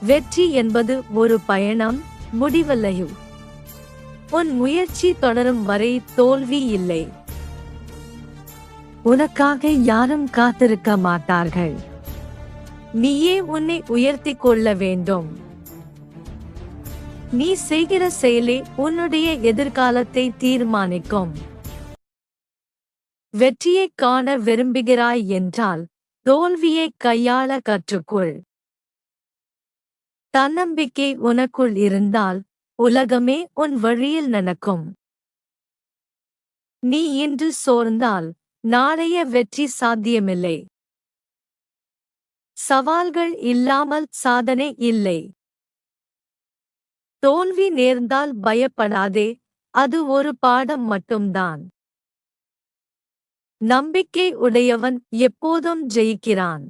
வெற்றி என்பது ஒரு பயணம், முடிவல்லையு. உன் முயற்சி தொடரும் வரை தோல்வி இல்லை. உனக்காக யாரும் காத்திருக்க மாட்டார்கள். நீயே உன்னை உயர்த்திக் கொள்ள வேண்டும். நீ செய்கிற செயலே உன்னுடைய எதிர்காலத்தை தீர்மானிக்கும். வெற்றியைக் காண விரும்புகிறாய் என்றால் தோல்வியைக் கையாள கற்றுக்கொள். தன்னம்பிக்கை உனக்குள் இருந்தால் உலகமே உன் வழியில் நடக்கும். நீ இன்று சோர்ந்தால் நாளைய வெற்றி சாத்தியமில்லை. சவால்கள் இல்லாமல் சாதனை இல்லை. தோல்வி நேர்ந்தால் பயப்படாதே, அது ஒரு பாடம் மட்டும்தான். நம்பிக்கை உடையவன் எப்போதும் ஜெயிக்கிறான்.